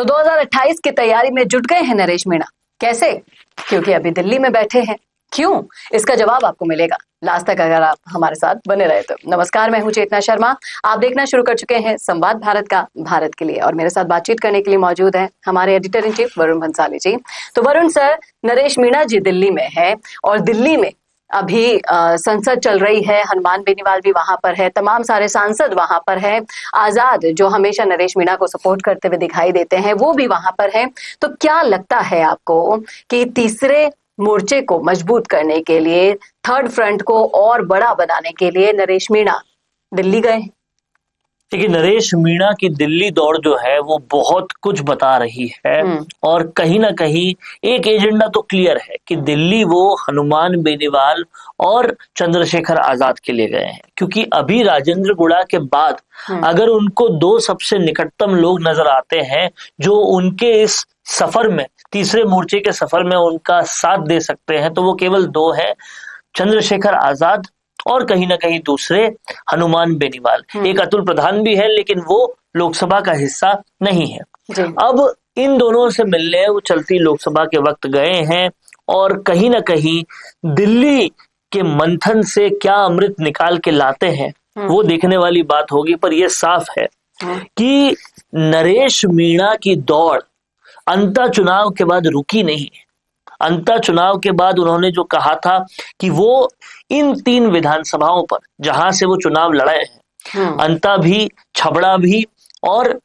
तो 2028 की तैयारी में जुट गए हैं नरेश मीणा। कैसे? क्योंकि अभी दिल्ली में बैठे हैं। क्यों? इसका जवाब आपको मिलेगा लास्ट तक अगर आप हमारे साथ बने रहे तो। नमस्कार, मैं हूं चेतना शर्मा। आप देखना शुरू कर चुके हैं संवाद भारत का, भारत के लिए, और मेरे साथ बातचीत करने के लिए मौजूद हैं हमारे editor in chief Varun Bhansali ji. तो वरुण सर, नरेश मीणा जी दिल्ली में है और दिल्ली में अभी संसद चल रही है, हनुमान बेनीवाल भी वहां पर है, तमाम सारे सांसद वहां पर है, आजाद जो हमेशा नरेश मीणा को सपोर्ट करते हुए दिखाई देते हैं वो भी वहां पर है। तो क्या लगता है आपको कि तीसरे मोर्चे को मजबूत करने के लिए, थर्ड फ्रंट को और बड़ा बनाने के लिए नरेश मीणा दिल्ली गए? देखिए, नरेश मीणा की दिल्ली दौड़ जो है वो बहुत कुछ बता रही है और कहीं ना कहीं एक एजेंडा तो क्लियर है कि दिल्ली वो हनुमान बेनीवाल और चंद्रशेखर आजाद के लिए गए हैं, क्योंकि अभी राजेंद्र गुड़ा के बाद अगर उनको दो सबसे निकटतम लोग नजर आते हैं जो उनके इस सफर में, तीसरे मोर्चे के सफर में उनका साथ दे सकते हैं, तो वो केवल दो हैं, चंद्रशेखर आजाद और कहीं ना कहीं दूसरे हनुमान बेनीवाल। एक अतुल प्रधान भी है लेकिन वो लोकसभा का हिस्सा नहीं है। अब इन दोनों से मिलने वो चलती लोकसभा के वक्त गए हैं और कहीं ना कहीं दिल्ली के मंथन से क्या अमृत निकाल के लाते हैं वो देखने वाली बात होगी। पर यह साफ है कि नरेश मीणा की दौड़ अंतर चुनाव के बाद रुकी नहीं है। अंतर चुनाव के बाद उन्होंने जो कहा था कि वो इन 3 विधानसभाओं पर जहां से वो चुनाव लड़े हैं, अंता भी, छबड़ा भी और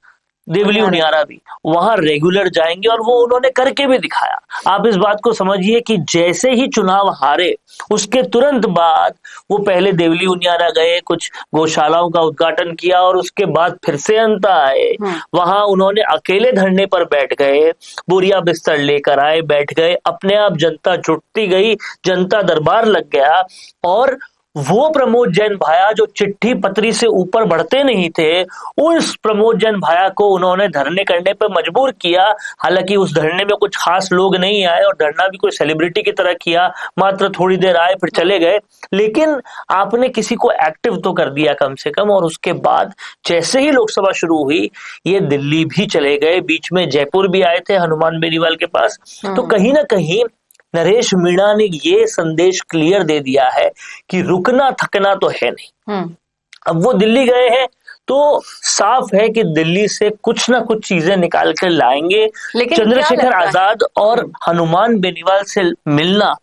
देवली उनियारा भी, वहां रेगुलर जाएंगे और वो उन्होंने करके भी दिखाया। आप इस बात को समझिए कि जैसे ही चुनाव हारे उसके तुरंत बाद वो पहले देवली उनियारा गए, कुछ गौशालाओं का उद्घाटन किया और उसके बाद फिर से अंता आए, वहां उन्होंने अकेले धरने पर बैठ गए, बोरिया बिस्तर लेकर आए, बैठ गए, अपने आप जनता जुटती गई, जनता दरबार लग गया और वो प्रमोद जैन भाया जो चिट्ठी पत्री से ऊपर बढ़ते नहीं थे, उस प्रमोद जैन भाया को उन्होंने धरने करने पर मजबूर किया। हालांकि उस धरने में कुछ खास लोग नहीं आए और धरना भी कोई सेलिब्रिटी की तरह किया, मात्र थोड़ी देर आए फिर चले गए, लेकिन आपने किसी को एक्टिव तो कर दिया कम से कम। और उसके बाद जैसे ही लोकसभा शुरू हुई ये दिल्ली भी चले गए, बीच में जयपुर भी आए थे हनुमान बेनीवाल के पास। तो कहीं ना कहीं नरेश मीणा ने ये संदेश क्लियर दे दिया है कि रुकना थकना तो है नहीं। अब वो दिल्ली गए हैं तो साफ है कि दिल्ली से कुछ ना कुछ चीजें निकाल कर लाएंगे। चंद्रशेखर आजाद और हनुमान बेनीवाल से मिलना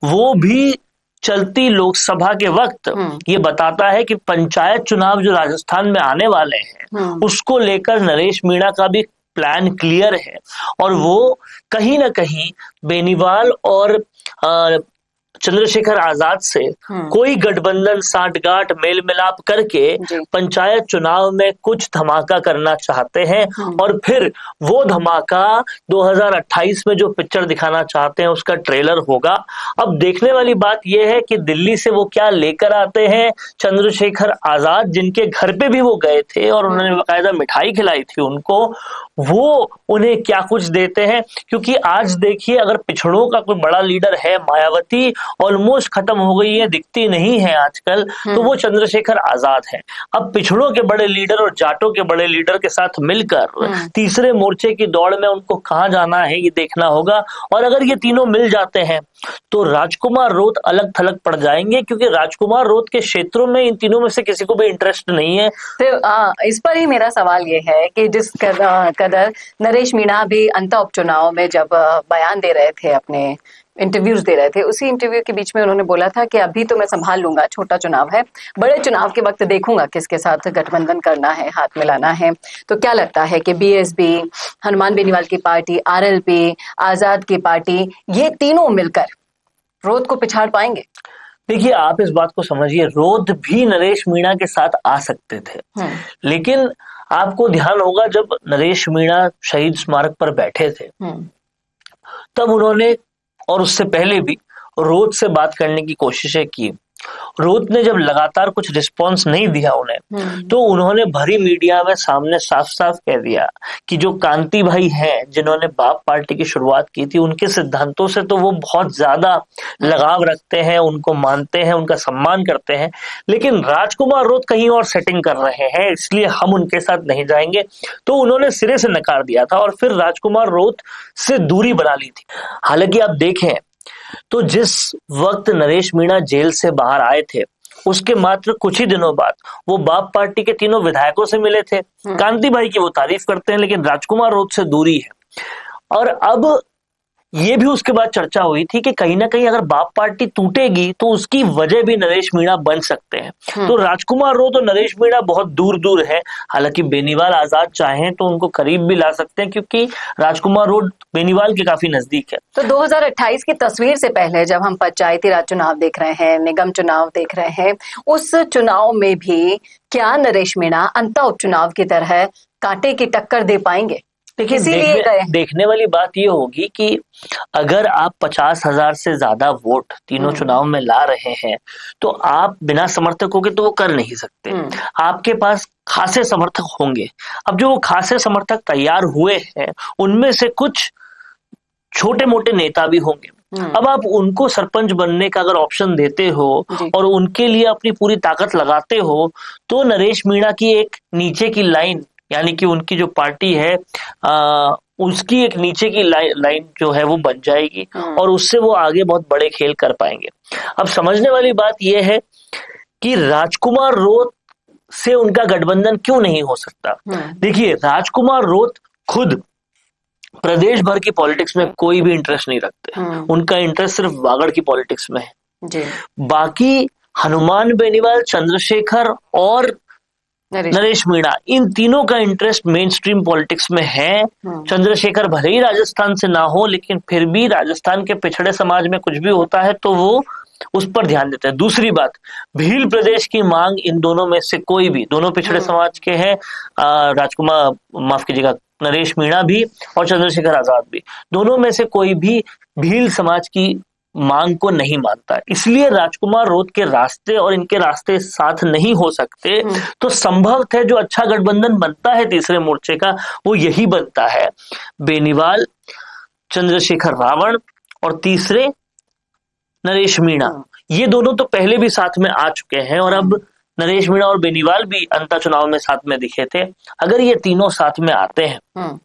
वो भी चलती लोकसभा के वक्त ये बताता है कि पंचायत चुनाव जो राजस्थान में आने वाले हैं उसको लेकर नरेश मीणा का भी प्लान क्लियर है और वो कहीं ना कहीं बेनीवाल और चंद्रशेखर आजाद से कोई गठबंधन, साठगांठ, मेल मिलाप करके पंचायत चुनाव में कुछ धमाका करना चाहते हैं और फिर वो धमाका 2028 में जो पिक्चर दिखाना चाहते हैं उसका ट्रेलर होगा। अब देखने वाली बात यह है कि दिल्ली से वो क्या लेकर आते हैं। चंद्रशेखर आजाद जिनके घर पे भी वो गए थे और उन्होंने बाकायदा मिठाई खिलाई थी उनको, वो उन्हें क्या कुछ देते हैं, क्योंकि आज देखिए अगर पिछड़ों का कोई बड़ा लीडर है, मायावती ऑलमोस्ट खत्म हो गई है, दिखती नहीं है आजकल, तो वो चंद्रशेखर आजाद है। अब पिछड़ों के बड़े लीडर और जाटों के बड़े लीडर के साथ मिलकर तीसरे मोर्चे की दौड़ में उनको कहां जाना है ये देखना होगा। और अगर ये तीनों मिल जाते हैं तो राजकुमार रोत अलग थलग पड़ जाएंगे, क्योंकि राजकुमार रोत के क्षेत्रों में इन तीनों में से किसी को भी इंटरेस्ट नहीं है। तो इस पर ही मेरा सवाल ये है कि जिस कदर नरेश मीणा भी अंतर उपचुनाव में जब बयान दे रहे थे, अपने इंटरव्यूज दे रहे थे, उसी इंटरव्यू के बीच में उन्होंने बोला था कि अभी तो मैं संभाल लूंगा, छोटा चुनाव है, बड़े चुनाव के वक्त देखूंगा किसके साथ गठबंधन करना है, हाथ मिलाना है। तो क्या लगता है कि बीएसपी, हनुमान बेनीवाल की पार्टी, आरएलपी, आजाद की पार्टी, ये तीनों मिलकर रोध को पिछाड़ पाएंगे? देखिए, आप इस बात को समझिए, रोध भी नरेश मीणा के साथ आ सकते थे, लेकिन आपको ध्यान होगा जब नरेश मीणा शहीद स्मारक पर बैठे थे तब उन्होंने, और उससे पहले भी, रोध से बात करने की कोशिशें की रोत ने जब लगातार कुछ रिस्पॉन्स नहीं दिया उन्हें, तो उन्होंने भरी मीडिया में सामने साफ साफ कह दिया कि जो कांति भाई हैं, जिन्होंने बाप पार्टी की शुरुआत की थी, उनके सिद्धांतों से तो वो बहुत ज्यादा लगाव रखते हैं, उनको मानते हैं, उनका सम्मान करते हैं, लेकिन राजकुमार रोत कहीं और सेटिंग कर रहे हैं, इसलिए हम उनके साथ नहीं जाएंगे। तो उन्होंने सिरे से नकार दिया था और फिर राजकुमार रोत से दूरी बना ली थी। हालांकि आप देखें तो जिस वक्त नरेश मीणा जेल से बाहर आए थे, उसके मात्र कुछ ही दिनों बाद वो बाप पार्टी के तीनों विधायकों से मिले थे। कांति भाई की वो तारीफ करते हैं, लेकिन राजकुमार रोत से दूरी है। और अब ये भी उसके बाद चर्चा हुई थी कि कहीं ना कहीं अगर बाप पार्टी टूटेगी तो उसकी वजह भी नरेश मीणा बन सकते हैं। तो राजकुमार रोत और नरेश मीणा बहुत दूर दूर है। हालांकि बेनीवाल आजाद चाहें तो उनको करीब भी ला सकते हैं, क्योंकि राजकुमार रोत बेनीवाल के काफी नजदीक है। तो 2028 की तस्वीर से पहले जब हम पंचायती राज चुनाव देख रहे हैं, निगम चुनाव देख रहे हैं, उस चुनाव में भी क्या नरेश मीणा अंत उपचुनाव की तरह कांटे की टक्कर दे पाएंगे? देखिए, देखने वाली बात ये होगी कि अगर आप 50,000 से ज्यादा वोट तीनों चुनाव में ला रहे हैं, तो आप बिना समर्थकों के तो वो कर नहीं सकते। आपके पास खासे समर्थक होंगे। अब जो वो खासे समर्थक तैयार हुए हैं, उनमें से कुछ छोटे मोटे नेता भी होंगे। अब आप उनको सरपंच बनने का अगर ऑप्शन देते हो और उनके लिए अपनी पूरी ताकत लगाते हो, तो नरेश मीणा की एक नीचे की लाइन, यानी कि उनकी जो पार्टी है उसकी एक नीचे की लाइन जो है वो बन जाएगी और उससे वो आगे बहुत बड़े खेल कर पाएंगे। अब समझने वाली बात यह है कि राजकुमार रोत से उनका गठबंधन क्यों नहीं हो सकता। देखिए, राजकुमार रोत खुद प्रदेश भर की पॉलिटिक्स में कोई भी इंटरेस्ट नहीं रखते। उनका इंटरेस्ट सिर्फ वागड़ की पॉलिटिक्स में है। बाकी हनुमान बेनीवाल, चंद्रशेखर और नरेश मीणा, इन तीनों का इंटरेस्ट मेन स्ट्रीम पॉलिटिक्स में है। चंद्रशेखर भले ही राजस्थान से ना हो, लेकिन फिर भी राजस्थान के पिछड़े समाज में कुछ भी होता है तो वो उस पर ध्यान देते हैं। दूसरी बात, भील प्रदेश की मांग इन दोनों में से कोई भी, दोनों पिछड़े समाज के हैं, राजकुमार, माफ कीजिएगा, नरेश मीणा भी और चंद्रशेखर आजाद भी, दोनों में से कोई भी भील समाज की मांग को नहीं मानता। इसलिए राजकुमार रोत के रास्ते और इनके रास्ते साथ नहीं हो सकते। तो संभव है जो अच्छा गठबंधन बनता है तीसरे मोर्चे का, वो यही बनता है बेनीवाल, चंद्रशेखर रावण और तीसरे नरेश मीणा। ये दोनों तो पहले भी साथ में आ चुके हैं और अब नरेश मीणा और बेनीवाल भी अंतर चुनाव में साथ में दिखे थे। अगर ये तीनों साथ में आते हैं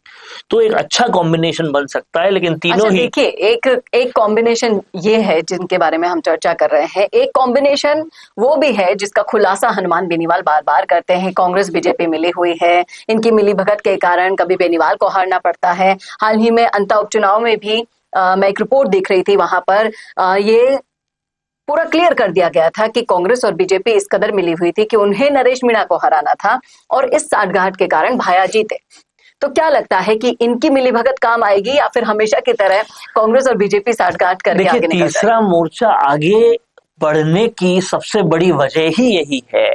तो एक अच्छा कॉम्बिनेशन बन सकता है, लेकिन तीनों ही देखिए, एक कॉम्बिनेशन ये है जिनके बारे में हम चर्चा कर रहे हैं। एक कॉम्बिनेशन वो भी है जिसका खुलासा हनुमान बेनीवाल बार बार करते हैं। कांग्रेस बीजेपी मिली हुई है, इनकी मिली भगत के कारण कभी बेनीवाल को हारना पड़ता है। हाल ही में अंत उपचुनाव में भी मैं एक रिपोर्ट देख रही थी, वहां पर ये पूरा क्लियर कर दिया गया था कि कांग्रेस और बीजेपी इस कदर मिली हुई थी कि उन्हें नरेश मीणा को हराना था और इस साठगांठ के कारण भाया जीते। तो क्या लगता है कि इनकी मिलीभगत काम आएगी या फिर हमेशा की तरह कांग्रेस और बीजेपी साठगांठ करके आगे निकल जाएगी? तीसरा मोर्चा आगे बढ़ने की सबसे बड़ी वजह ही यही है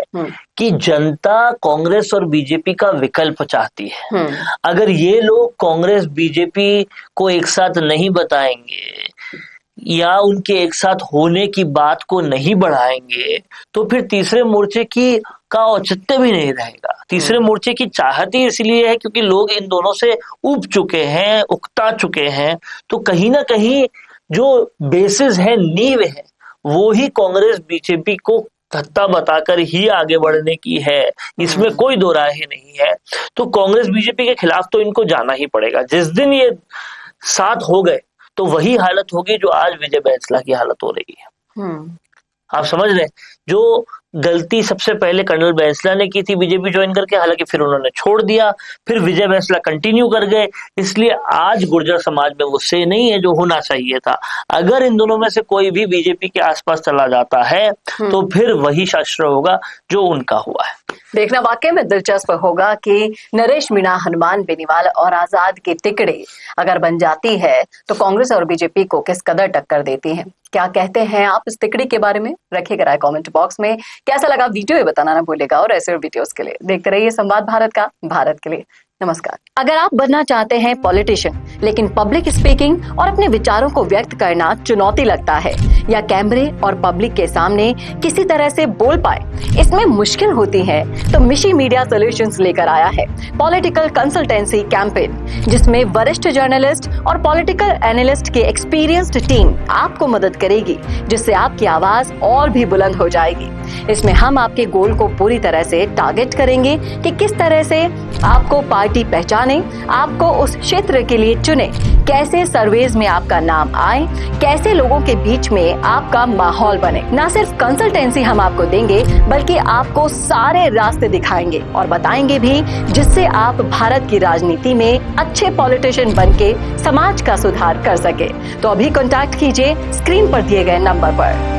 कि जनता कांग्रेस और बीजेपी का विकल्प चाहती है। अगर ये लोग कांग्रेस बीजेपी को एक साथ नहीं बताएंगे या उनके एक साथ होने की बात को नहीं बढ़ाएंगे, तो फिर तीसरे मोर्चे की का औचित्य भी नहीं रहेगा। तीसरे मोर्चे की चाहत ही इसलिए है क्योंकि लोग इन दोनों से उब चुके हैं, उकता चुके हैं। तो कहीं ना कहीं जो बेसिस है, नींव है, वो ही कांग्रेस बीजेपी को धत्ता बताकर ही आगे बढ़ने की है, इसमें कोई दो राय नहीं है। तो कांग्रेस बीजेपी के खिलाफ तो इनको जाना ही पड़ेगा। जिस दिन ये साथ हो गए तो वही हालत होगी जो आज विजय बैंसला की हालत हो रही है। आप समझ रहे हैं, जो गलती सबसे पहले कर्नल बैंसला ने की थी बीजेपी ज्वाइन करके, हालांकि फिर उन्होंने छोड़ दिया, फिर विजय बैंसला कंटिन्यू कर गए, इसलिए आज गुर्जर समाज में वो से नहीं है जो होना चाहिए था। अगर इन दोनों में से कोई भी बीजेपी के आसपास चला जाता है तो फिर वही शास्त्र होगा जो उनका हुआ है। देखना वाकई में दिलचस्प होगा कि नरेश मीणा, हनुमान बेनीवाल और आजाद की टिकड़ी अगर बन जाती है तो कांग्रेस और बीजेपी को किस कदर टक्कर देती है। क्या कहते हैं आप इस टिकड़ी के बारे में? रखिएगा राय कमेंट बॉक्स में। कैसा लगा वीडियो ये बताना ना भूलेगा और ऐसे वीडियोस के लिए देखते रहिए संवाद भारत का, भारत के लिए। नमस्कार। अगर आप बनना चाहते हैं पॉलिटिशियन, लेकिन पब्लिक स्पीकिंग और अपने विचारों को व्यक्त करना चुनौती लगता है, या कैमरे और पब्लिक के सामने किसी तरह से बोल पाए इसमें मुश्किल होती है, तो मिशी मीडिया सॉल्यूशंस लेकर आया है पॉलिटिकल कंसल्टेंसी कैंपेन, जिसमें वरिष्ठ जर्नलिस्ट और पॉलिटिकल एनालिस्ट की एक्सपीरियंस्ड टीम आपको मदद करेगी, जिससे आपकी आवाज और भी बुलंद हो जाएगी। इसमें हम आपके गोल को पूरी तरह से टारगेट करेंगे कि किस तरह से आपको पार्टी पहचाने, आपको उस क्षेत्र के लिए चुने, कैसे सर्वेज में आपका नाम आए, कैसे लोगों के बीच में आपका माहौल बने। न सिर्फ कंसल्टेंसी हम आपको देंगे, बल्कि आपको सारे रास्ते दिखाएंगे और बताएंगे भी, जिससे आप भारत की राजनीति में अच्छे पॉलिटिशियन बनके समाज का सुधार कर सके। तो अभी कांटेक्ट कीजिए स्क्रीन पर दिए गए नंबर पर।